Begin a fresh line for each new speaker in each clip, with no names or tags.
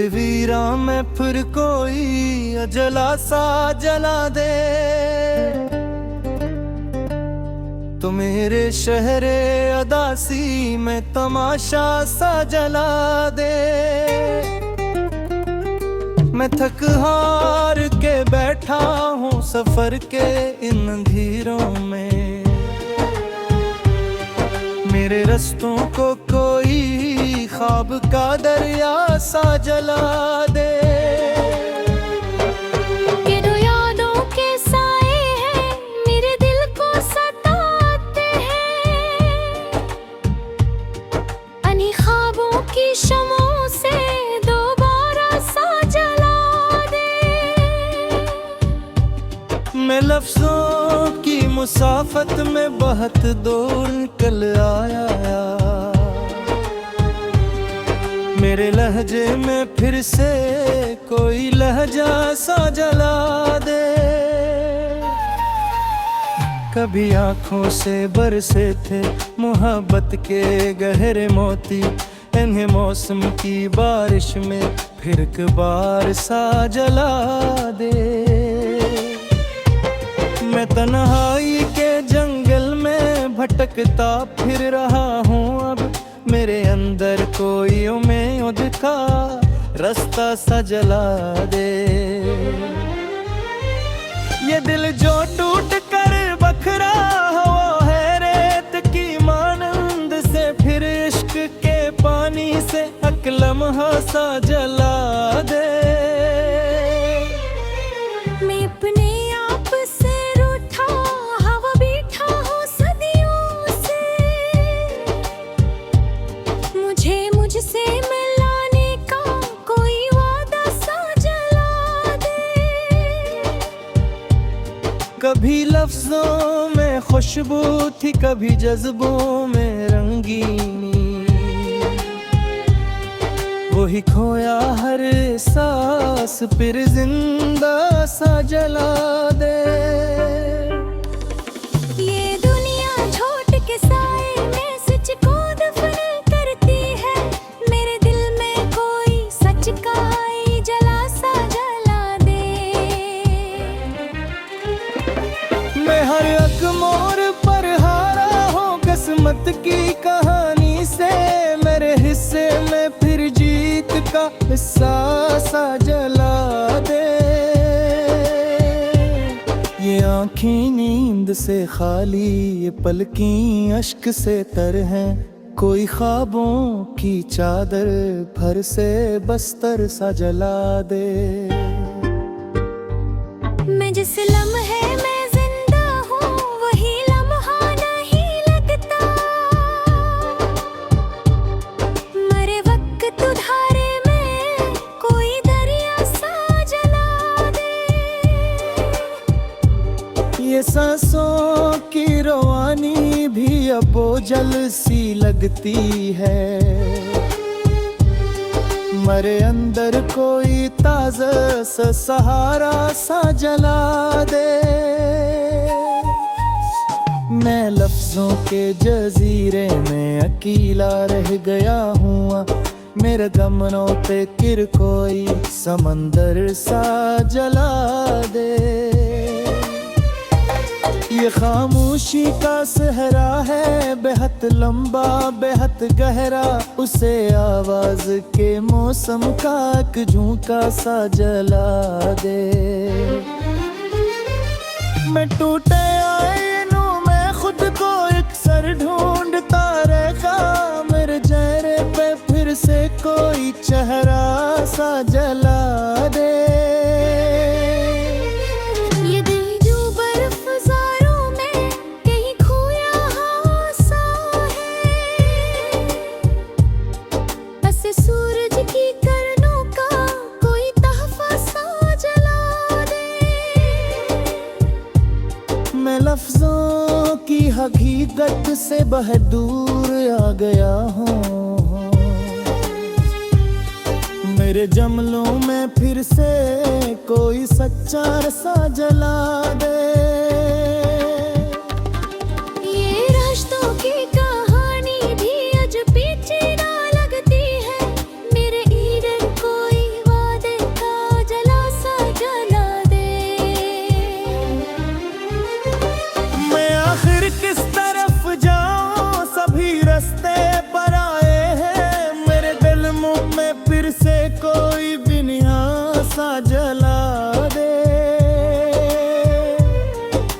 दिल वीरा में फिर कोई अजला सा जला दे, तो मेरे शहरे अदासी में तमाशा सा जला दे। मैं थक हार के बैठा हूँ सफर के इन अंधेरों में, मेरे रस्तों को कोई ख्वाब का दरिया सा जला दे।
ये दो यादों के साए हैं मेरे दिल को सताते हैं, अनी ख्वाबों की शमों से दोबारा सा जला दे।
मैं लफ्जों की मुसाफत में बहुत दूर निकल आया, मेरे लहजे में फिर से कोई लहजा सा जला दे। कभी आंखों से बरसे थे मोहब्बत के गहरे मोती, इन्हें मौसम की बारिश में फिर एक बार सा जला दे। मैं तन्हाई के जंगल में भटकता फिर रहा हूँ, अब मेरे अंदर कोई उम्मीद का रास्ता सा जला दे। ये दिल जो टूट कर बखरा हुआ है रेत की मानंद से, फिर इश्क के पानी से एक लम्हा सा जला दे।
मैं अपने आप से रूठा हवा बीठा हूँ सदियों से, मुझे मुझसे मिलाने का कोई वादा सा जला दे।
कभी लफ्जों में खुशबू थी, कभी जज्बों में रंगीनी, वही खोया हर सांस फिर जिंदा सा जला दे।
ये दुनिया झूठ के साए में सच को दफन करती है, मेरे दिल में कोई सच का जला सा जला दे।
मैं हर एक मोड़ पर हारा हूँ किस्मत की कहानी से, मेरे हिस्से में फिर जीत का हिस्सा सा जला दे। ये आँखें नींद से खाली, ये पलकें अश्क से तर हैं, कोई ख्वाबों की चादर भर से बस्तर सा जला दे।
मैं जिस लम्हे में जिंदा हूँ वही लम्हा नहीं लगता, मरे वक्त उधारे में कोई दरिया सा जला दे।
ये सांसों की रवानी भी अब बोझल सी लगती है, मरे अंदर कोई ताज़ा सा सहारा सा जला दे। मैं लफ्जों के जजीरे में अकेला रह गया हूँ, मेरे गमनों पे किर कोई समंदर सा जला दे। ये खामोशी का सहरा है बेहद लंबा बेहद गहरा, उसे आवाज के मौसम का एक झोंका सा जला दे। मैं टूटे आईनों में खुद को एक सर ढूंढता रहा, मेरे चेहरे पे फिर से कोई चेहरा सा जला दे।
सूरज की किरणों का कोई तहफा सा जला दे।
मैं लफ्जों की हकीकत से बहुत दूर आ गया हूँ, मेरे जमलों में फिर से कोई सच्चा सा जला दे।
ये रिश्तों की कहानी भी अज पीछे ना लगती है, मेरे ईडन कोई
सा जला दे।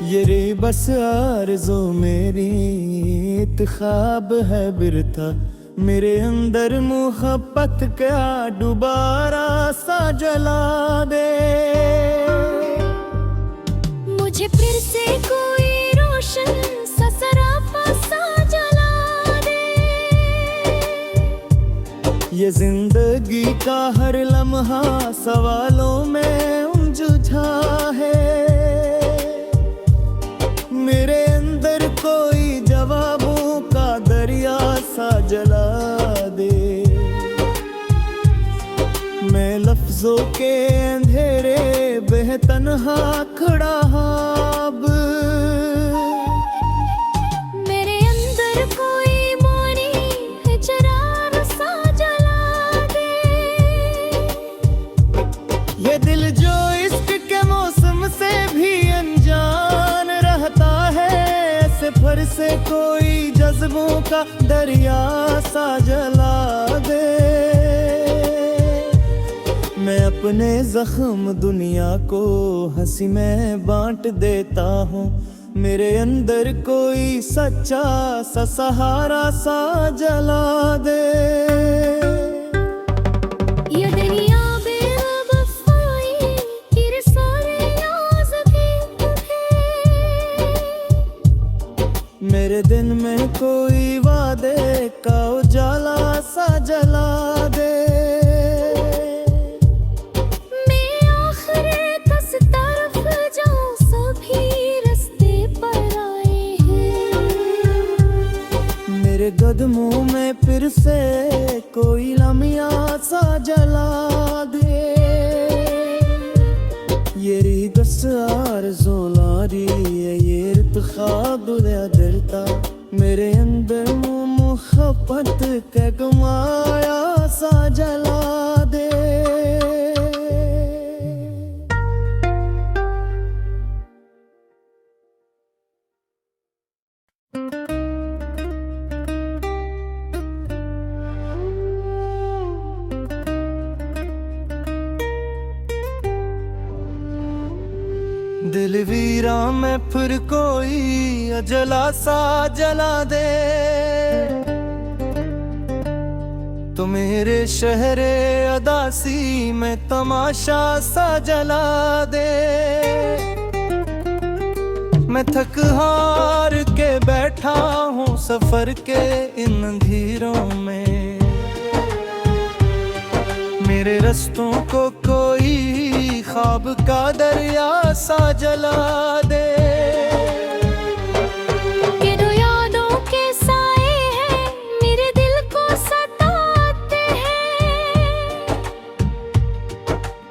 ये रे बस आरज़ू मेरी एक ख्वाब है बिरथा, मेरे अंदर मोहब्बत का दोबारा सा जला दे।
मुझे फिर से कोई रोशन सा सरापा सा जला दे।
ये जिंदगी का हर लम्हा सवालों में उलझा है, मेरे अंदर कोई जवाबों का दरिया सा जला दे। मैं लफ्जों के अंधेरे बेतन्हा खड़ा अब,
मेरे अंदर कोई मोरी है चिराग सा जला दे।
ये दिल जो इश्क के मौसम से भी अनजान रहता है, ऐसे फर से कोई जज्बों का दरिया सा जला दे। मैं अपने जख्म दुनिया को हंसी में बांट देता हूँ, मेरे अंदर कोई सच्चा सा सहारा सा जला दे।
ये दुनिया बेवफाई तेरे सारे याज़ थे,
मेरे दिन में कोई वादे का उजाला सा जला दे। मेरे कदमों में फिर से कोई लम्हा सा जला दे। ये रही दस आरज़ू लारी है, ये इत्ख़ाब दरता, मेरे अंदर मोहब्बत का गमाया सा जला दे। दिल वीरा में फिर कोई अजला सा जला दे, तो मेरे शहरे अदासी में तमाशा सा जला दे। मैं थक हार के बैठा हूँ सफर के इन अंधेरों में, मेरे रस्तों को कोई ख्वाब का दरिया सा जला दे।
ये दो यादों के साए हैं, मेरे दिल को सताते हैं,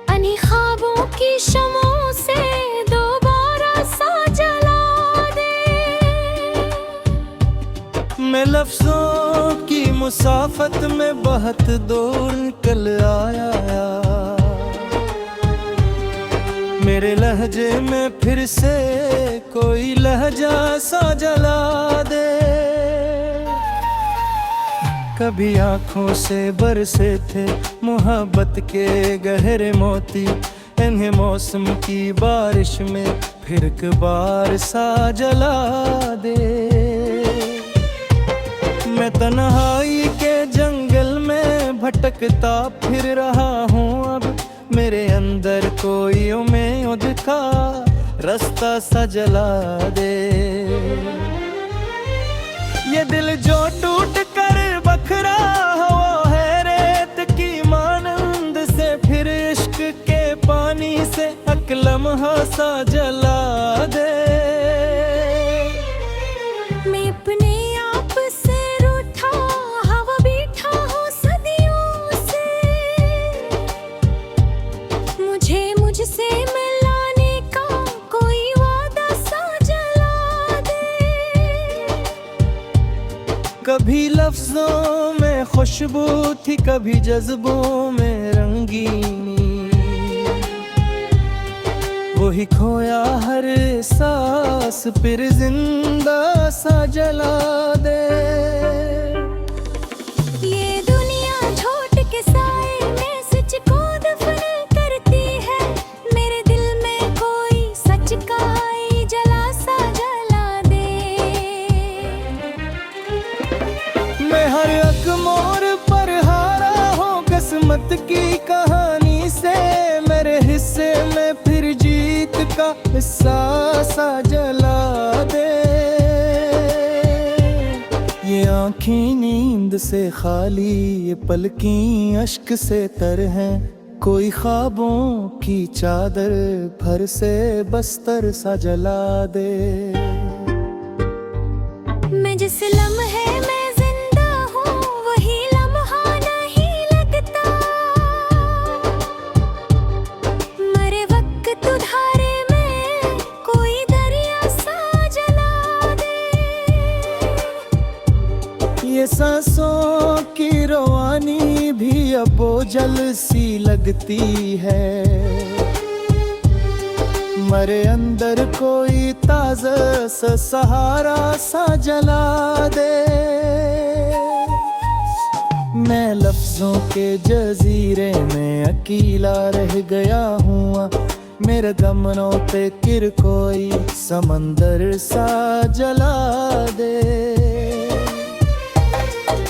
अनी ख्वाबों की शमों से दोबारा सा जला दे।
मैं लफ्जों की मुसाफत में बहुत दूर निकल आया, मेरे लहजे में फिर से कोई लहजा सा जला दे। कभी आँखों से बरसे थे मोहब्बत के गहरे मोती, इन्हें मौसम की बारिश में फिर एक बार सा जला दे। मैं तन्हाई के जंगल में भटकता फिर रहा हूँ अब, मेरे अंदर कोई उम्मीद का रास्ता सा जला दे। ये दिल जो टूट कर बखरा हुआ है रेत की मानंद से, फिर इश्क के पानी से एक लम्हा सा जला दे।
मैं अपने आप से रूठा हवा बैठा हूँ सदियों से, मुझे मुझसे मिलाने का कोई वादा सा जला दे।
कभी लफ्जों में खुशबू थी, कभी जज्बों में रंगीनी, वही खोया हर सांस फिर जिंदा सा जला दे।
ये दुनिया झूठ के साए में सच को दफन करती
का हिस्सा सा जला दे। ये आँखें नींद से खाली, ये पलकें अश्क से तर हैं, कोई ख्वाबों की चादर भर से बस्तर सा जला दे।
मैं जिस लम्हे में जिंदा हूँ वही लम्हा नहीं लगता, मरे वक्त धारे में कोई दरिया सा जला दे।
ये सांसों की रवानी भी अब बोझल सी लगती है, मरे अंदर कोई ताज़ा सा सहारा सा जला दे। मैं लफ्ज़ों के जजीरे में अकेला रह गया हूँ, मेरे गमनों पे किर कोई समंदर सा जला दे।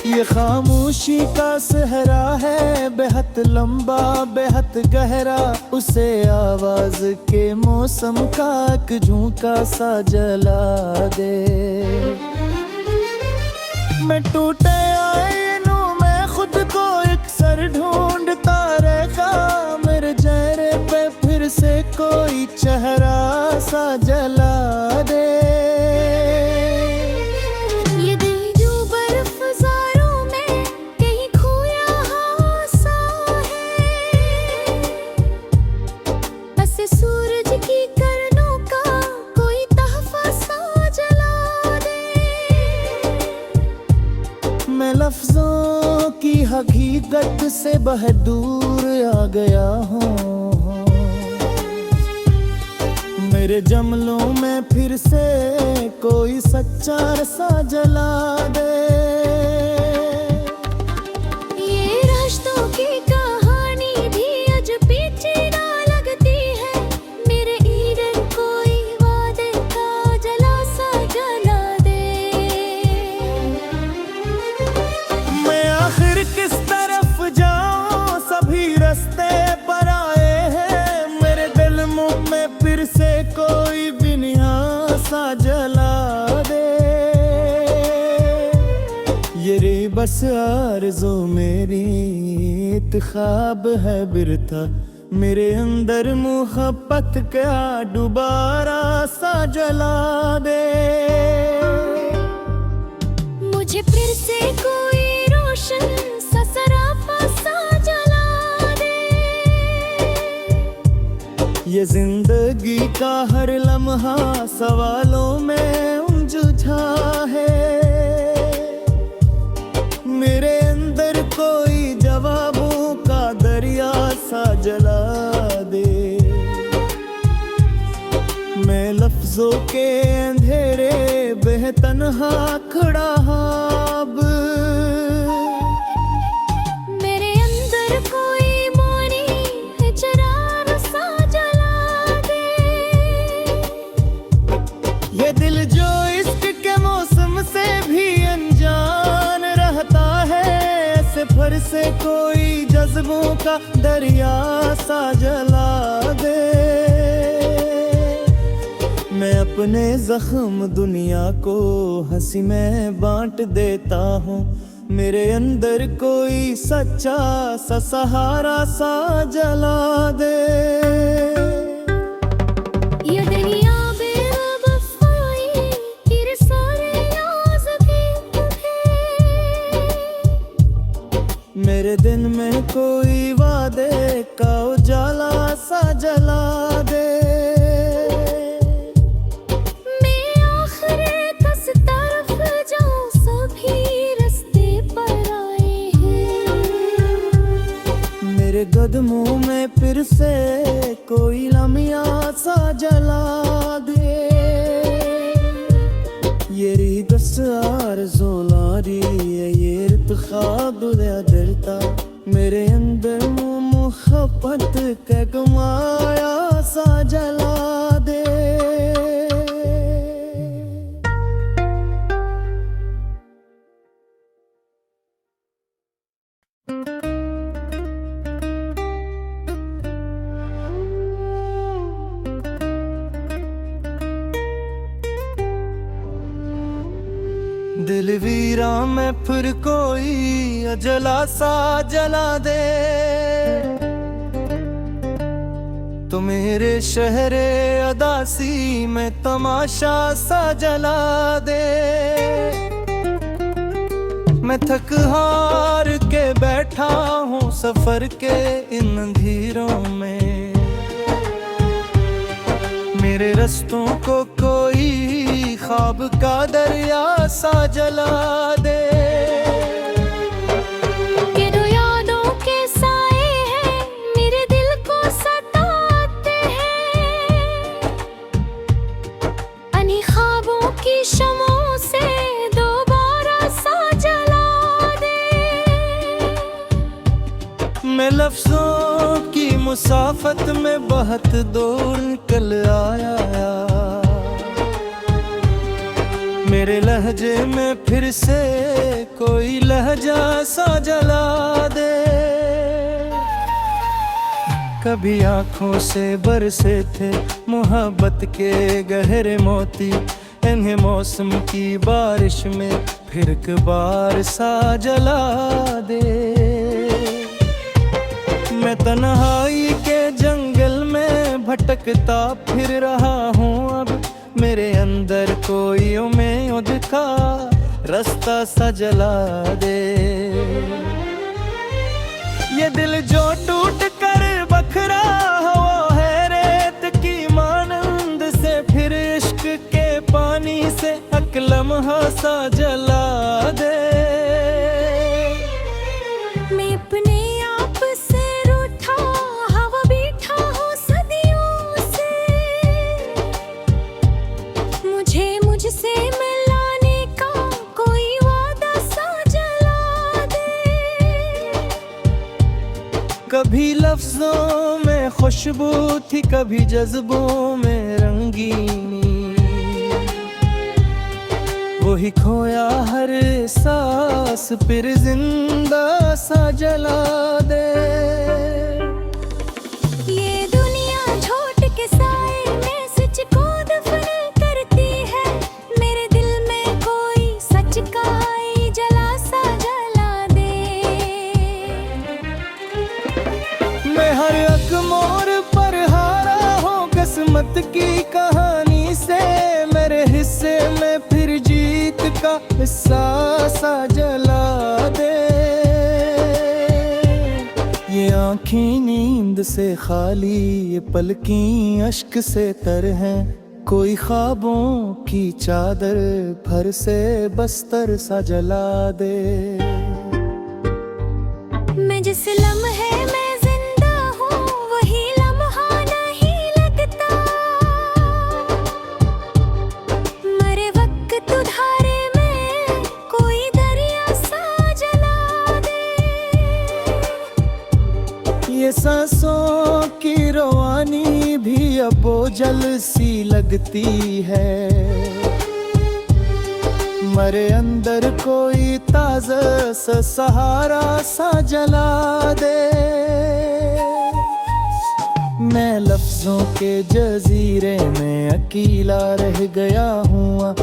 ये खामोशी का सहरा है, बेहद लंबा बेहद गहरा, उसे आवाज के मौसम का एक झोंका सा जला दे। मैं टूटे आईनों में खुद को एक सर ढूंढता रहता, मेरे चेहरे पे फिर से कोई चेहरा सा जला दे।
सूरज की किरणों का कोई तहफा सा जला दे।
मैं लफ्जों की हकीकत से बहुत दूर आ गया हूँ, मेरे जमलों में फिर से कोई सच्चा सा जला दे।
ये रिश्तों की कहानी भी अज पीछे
किस तरफ जाऊं, सभी रास्ते पर आए हैं, मेरे दिल मुंह में फिर से कोई बिनिया सा जला दे। ये रे बस आरज़ू मेरी एक ख्वाब है बिरथा, मेरे अंदर मोहब्बत का दोबारा सा जला दे।
मुझे फिर से कोई रोशन
ये जिंदगी का हर लम्हा सवालों में उलझा है, मेरे अंदर कोई जवाबों का दरिया सा जला दे। मैं लफ्जों के अंधेरे बेतन्हा खड़ा अब,
मेरे अंदर कोई मौनी है चरार सा जला दे।
ये दिल जो इश्क के मौसम से भी अनजान रहता है, ऐसे फर से कोई जज्बों का दरिया सा जला दे। मैं अपने जख्म दुनिया को हंसी में बांट देता हूँ, मेरे अंदर कोई सच्चा सा सहारा सा जला दे।
ये दुनिया बेवफाई तेरे सारे नाज़ भी है,
मेरे दिन में कोई वादे का उजाला सा जला दे। मेरे कदमों में फिर से कोई लम्हा सा जला दे। ये रिदस आरज़ू लारी ये इर्तिखाब डरता, मेरे अंदर मोहब्बत का कमाया सा जला दे। दिल वीरा में फिर कोई अजला सा जला दे, तो मेरे शहरे अदासी में तमाशा सा जला दे। मैं थक हार के बैठा हूँ सफर के इन अंधेरों में, मेरे रस्तों को कोई ख्वाब का दरिया सा जला दे।
ये दो यादों के साए हैं मेरे दिल को सताते हैं, अनी ख्वाबों की शमों से दोबारा सा जला दे।
मैं लफ्जों की मुसाफत में बहुत दूर निकल आया, मेरे लहजे में फिर से कोई लहजा सा जला दे। कभी आंखों से बरसे थे मोहब्बत के गहरे मोती, इन्हें मौसम की बारिश में फिर एक बार सा जला दे। मैं तन्हाई के जंगल में भटकता फिर रहा हूँ, अब मेरे अंदर कोई उम्मीद का रास्ता सा जला दे। ये दिल जो टूट कर बखरा हुआ है रेत की मानंद से, फिर इश्क के पानी से एक लम्हा सा जला दे।
मैं अपने आप से रूठा हवा बीठा हूँ सदियों से, मुझे मुझसे मिलाने का कोई वादा सा जला दे।
कभी लफ्जों में खुशबू थी, कभी जज्बों में रंगीनी, वही खोया हर सांस फिर जिंदा सा जला दे।
ये दुनिया झूठ के साए में सच को दफन करती है, मेरे दिल में कोई सच का जला सा जला दे।
मैं हर एक मोड़ पर हारा हूँ किस्मत की कहानी से, मेरे हिस्से में फिर जीत का हिस्सा सा जला दे। ये आँखें नींद से खाली, ये पलकें अश्क से तर हैं, कोई ख्वाबों की चादर भर से बस्तर सा जला दे।
मैं जिस लम्हे में जिंदा हूँ वही लम्हा नहीं लगता, मरे वक्त उधारे में कोई दरिया सा जला दे।
ये सांसों की रवानी भी अब बोझल सी लगती है, मरे अंदर कोई ताज़ा सा सहारा सा जला दे। मैं लफ्जों के जजीरे में अकेला रह गया हूँ,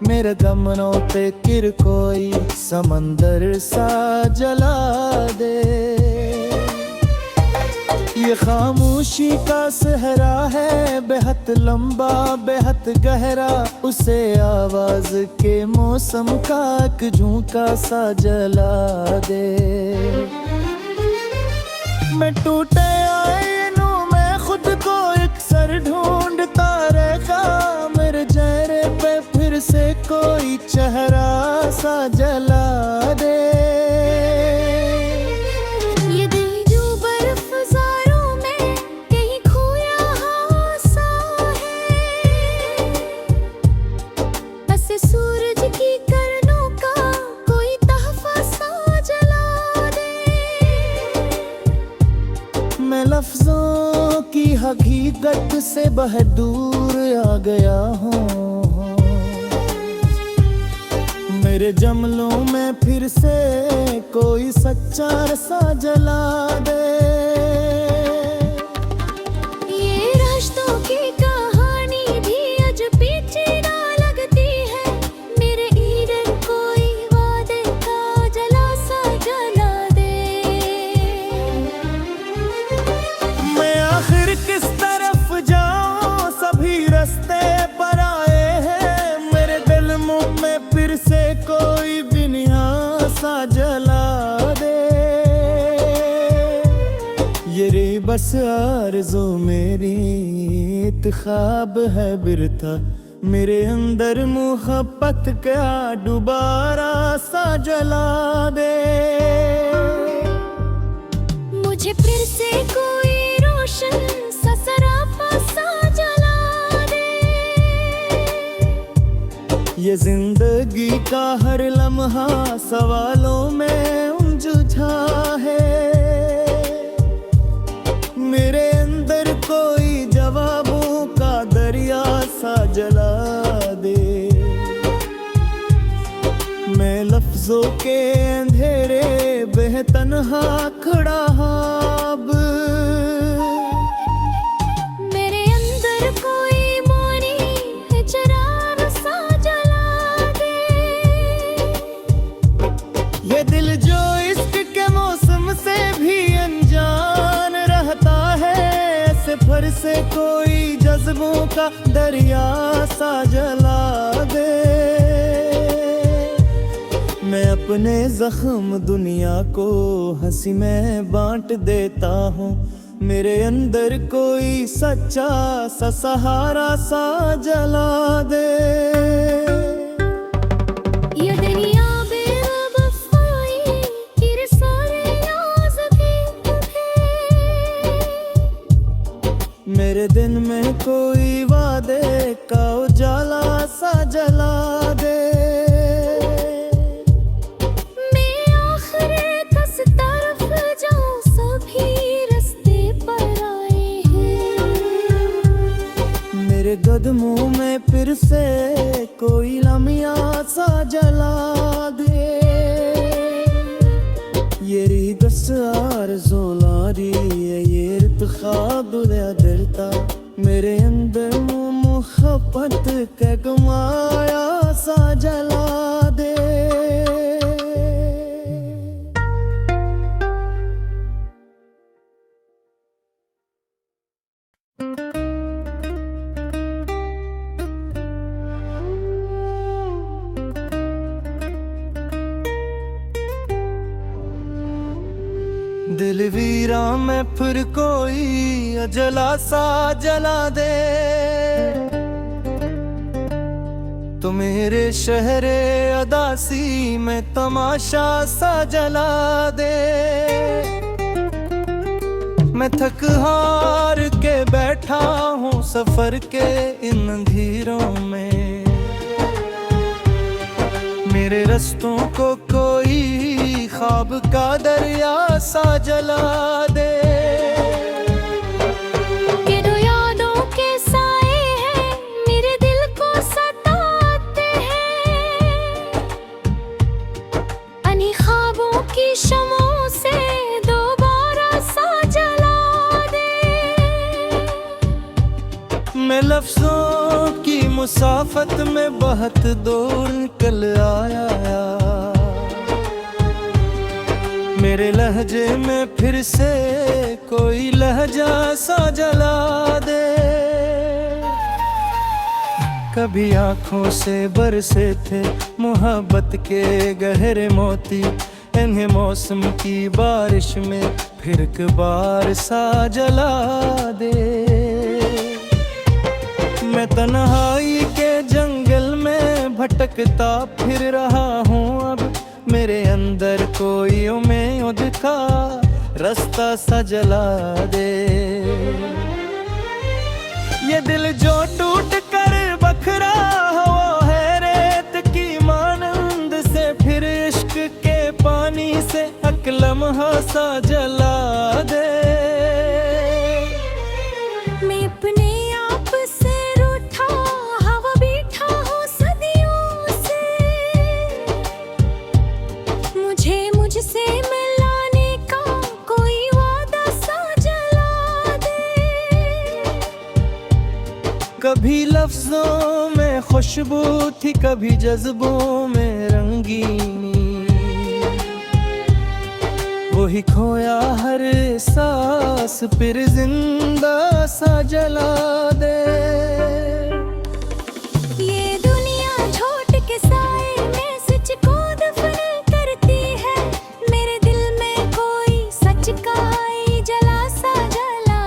मेरे दमनों पे किर कोई समंदर सा जला दे। ये खामोशी का सहरा है बेहद लंबा बेहद गहरा, उसे आवाज के मौसम का एक झोंका सा जला दे। मैं टूटे आईनों में खुद को एक सर ढूंढता रहता, मेरे चेहरे पे फिर से कोई चेहरा सा जला दे।
सूरज की किरणों का कोई तहफा सा जला दे।
मैं लफ्जों की हकीकत से बहुत दूर आ गया हूँ, मेरे जमलों में फिर से कोई सच्चा सा जला दे।
ये रिश्तों की कहानी भी अज पीछे ना लगती है, मेरे ईडन कोई
बस आरज़ू मेरी एक ख्वाब है बिरथा, मेरे अंदर मोहब्बत का दोबारा सा जला दे।
मुझे फिर से कोई रोशन सा सरापा सा जला दे।
ये जिंदगी का हर लम्हा सवालों में उलझा है, मेरे अंदर कोई जवाबों का दरिया सा जला दे। मैं लफ्जों के अंधेरे बेतन्हा खड़ा अब,
मेरे अंदर कोई मौनी है चिराग सा जला दे।
ये दिल जो इश्क के मौसम से भी अनजान रहता है, ऐसे फर से कोई जज्बों का दरिया सा जला दे। मैं अपने जख्म दुनिया को हंसी में बांट देता हूँ, मेरे अंदर कोई सच्चा सा सहारा सा जला दे।
ये दुनिया बेवफाई की सारे याज़ भी तुम्हें,
मेरे दिन में कोई वादे का उजाला सा जला दे।
मैं आखिर किस तरफ जाऊं, सभी रास्ते पर आए हैं।
मेरे कदमों में फिर से कोई लम्हा सा जला दे। ये रही दस आरज़ू लारी है, ये ख्वाब दरता, मेरे अंदर मोहब्बत का गमाया सा जला दे। दिल वीरा में फिर कोई अजला सा जला दे, तो मेरे शहरे अदासी में तमाशा सा जला दे। मैं थक हार के बैठा हूँ सफर के इन अंधेरों में, मेरे रस्तों को कोई ख्वाब का दरिया सा जला दे।
ये दो यादों के साए हैं, मेरे दिल को सताते हैं। अनी ख्वाबों की शमों से दोबारा सा जला दे।
मैं लफ्जों की मुसाफत में बहुत दूर निकल आया, मेरे लहजे में फिर से कोई लहजा सा जला दे। कभी आंखों से बरसे थे मोहब्बत के गहरे मोती, इन्हें मौसम की बारिश में फिर एक बार सा जला दे। मैं तन्हाई के जंगल में भटकता फिर रहा हूँ अब, मेरे अंदर कोई उम्मीद का रास्ता सा जला दे। ये दिल जो टूट कर बखरा हुआ है रेत की मानंद से, फिर इश्क के पानी से एक लम्हा सा जला दे।
मैं अपने आप से रूठा हवा बैठा हूँ सदियों से, मुझे मुझसे मिलाने का कोई वादा सा जला दे।
कभी लफ्जों में खुशबू थी, कभी जज्बों में रंगीनी, वही खोया हर सांस फिर जिंदा सा जला दे।
ये दुनिया झूठ के साए में सच को दफन करती है, मेरे दिल में कोई सच का जला सा जला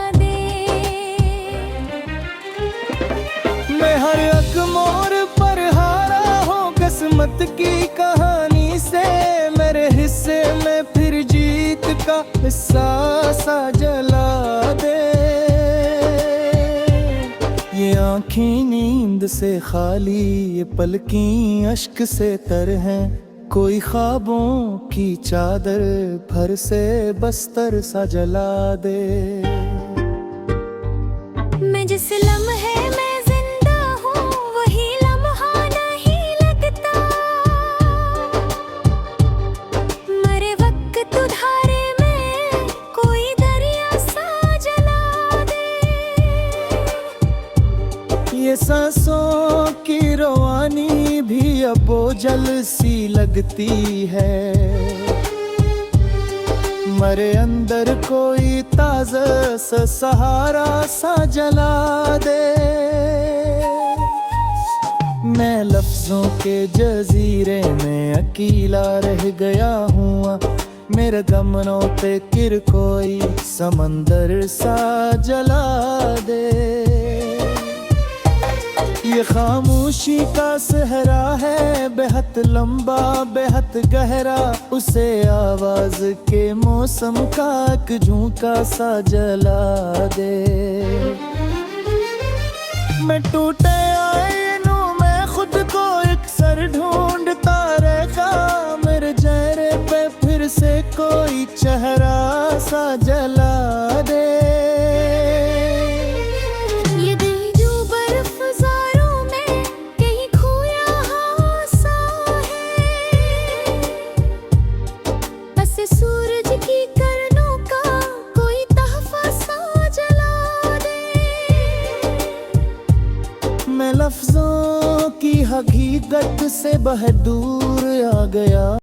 हर अकमोर पर हारा हो किस्मत की कहानी से, मेरे हिस्से में फिर जीत का हिस्सा सा जला दे। ये आँखें नींद से खाली, ये पलकीं अश्क से तर हैं, कोई ख्वाबों की चादर भर से बस्तर सा जला दे।
मैं जिस लम्हे में जिंदा हूँ वही लम्हा नहीं लगता, मरे वक्त धारे में कोई दरिया सा जला दे।
ये सांसों की रवानी भी अब बोझल सी लगती है, मरे अंदर कोई ताज़ा सा सहारा सा जला दे। मैं लफ्ज़ों के जजीरे में अकेला रह गया हूँ, मेरे गमनों पे किर कोई समंदर सा जला दे। ये खामोशी का सहरा है, बेहद लंबा बेहद गहरा, उसे आवाज के मौसम का एक झोंका सा जला दे। मैं टूटे आईनों में खुद को एक सर ढूंढता रहता, मेरे चेहरे पे फिर से कोई चेहरा सा जला दे।
सूरज की किरणों का कोई तहफा सा जला दे।
मैं लफ्जों की हकीकत से बहुत दूर आ गया।